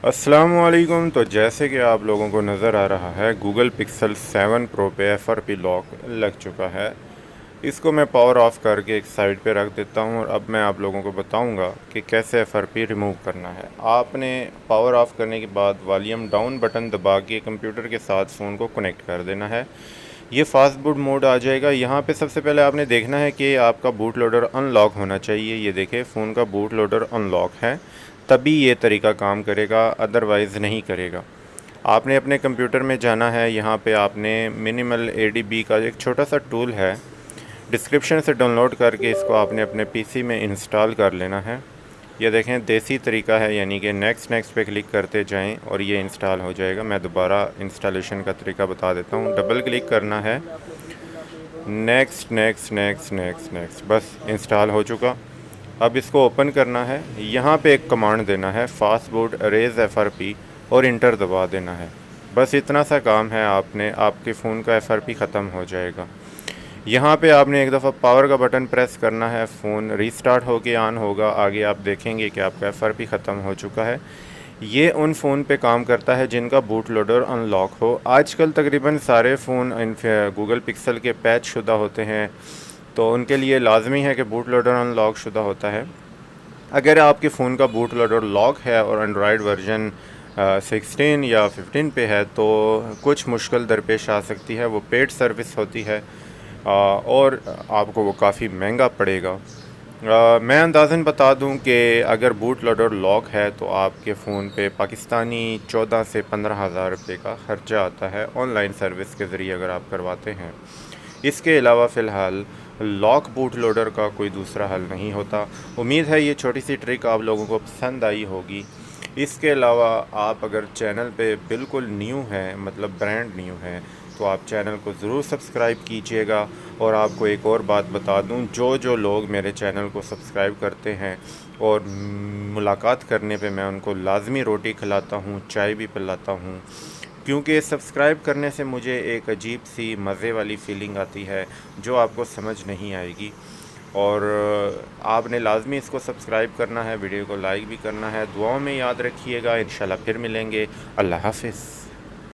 अस्सलाम वालेकुम। तो जैसे कि आप लोगों को नज़र आ रहा है, गूगल पिक्सल 7 प्रो पे FRP लॉक लग चुका है। इसको मैं पावर ऑफ करके एक साइड पे रख देता हूँ और अब मैं आप लोगों को बताऊंगा कि कैसे FRP रिमूव करना है। आपने पावर ऑफ करने के बाद वॉल्यूम डाउन बटन दबा के कंप्यूटर के साथ फ़ोन को कनेक्ट कर देना है। ये फास्ट बूट मोड आ जाएगा। यहाँ पे सबसे पहले आपने देखना है कि आपका बूट लोडर अनलॉक होना चाहिए। ये देखें, फ़ोन का बूट लोडर अनलॉक है, तभी ये तरीका काम करेगा, अदरवाइज़ नहीं करेगा। आपने अपने कंप्यूटर में जाना है। यहाँ पे आपने मिनिमल ADB का एक छोटा सा टूल है, डिस्क्रिप्शन से डाउनलोड करके इसको आपने अपने PC में इंस्टॉल कर लेना है। ये देखें, देसी तरीका है, यानी कि नेक्स्ट पे क्लिक करते जाएं और ये इंस्टॉल हो जाएगा। मैं दोबारा इंस्टॉलेशन का तरीका बता देता हूँ। डबल क्लिक करना है, नेक्स्ट, बस इंस्टॉल हो चुका। अब इसको ओपन करना है। यहाँ पे एक कमांड देना है, फास्ट बूट अरेज FRP, और इंटर दबा देना है। बस इतना सा काम है, आपके फ़ोन का FRP ख़त्म हो जाएगा। यहाँ पे आपने एक दफ़ा पावर का बटन प्रेस करना है, फ़ोन रीस्टार्ट होके ऑन होगा। आगे आप देखेंगे कि आपका FRP ख़त्म हो चुका है। ये उन फ़ोन पे काम करता है जिनका बूट लोडर अनलॉक हो। आजकल तकरीबन सारे फ़ोन गूगल पिक्सल के पैच शुदा होते हैं, तो उनके लिए लाजमी है कि बूट लोडर अनलॉक शुदा होता है। अगर आपके फ़ोन का बूट लोडर लॉक है और एंड्रॉयड वर्जन 16 या 15 पे है, तो कुछ मुश्किल दरपेश आ सकती है। वो पेड सर्विस होती है और आपको वो काफ़ी महंगा पड़ेगा। मैं अंदाज़न बता दूं कि अगर बूट लोडर लॉक है तो आपके फ़ोन पे पाकिस्तानी 14 से 15 हज़ार रुपये का ख़र्चा आता है, ऑनलाइन सर्विस के ज़रिए अगर आप करवाते हैं। इसके अलावा फ़िलहाल लॉक बूट लोडर का कोई दूसरा हल नहीं होता। उम्मीद है ये छोटी सी ट्रिक आप लोगों को पसंद आई होगी। इसके अलावा आप अगर चैनल पे बिल्कुल न्यू हैं, मतलब ब्रांड न्यू हैं, तो आप चैनल को ज़रूर सब्सक्राइब कीजिएगा। और आपको एक और बात बता दूं, जो लोग मेरे चैनल को सब्सक्राइब करते हैं और मुलाकात करने पे मैं उनको लाजमी रोटी खिलाता हूं, चाय भी पिलाता हूं, क्योंकि सब्सक्राइब करने से मुझे एक अजीब सी मज़े वाली फ़ीलिंग आती है जो आपको समझ नहीं आएगी। और आपने लाजमी इसको सब्सक्राइब करना है, वीडियो को लाइक भी करना है। दुआओं में याद रखिएगा। इंशाल्लाह फिर मिलेंगे। अल्लाह हाफ़िज़।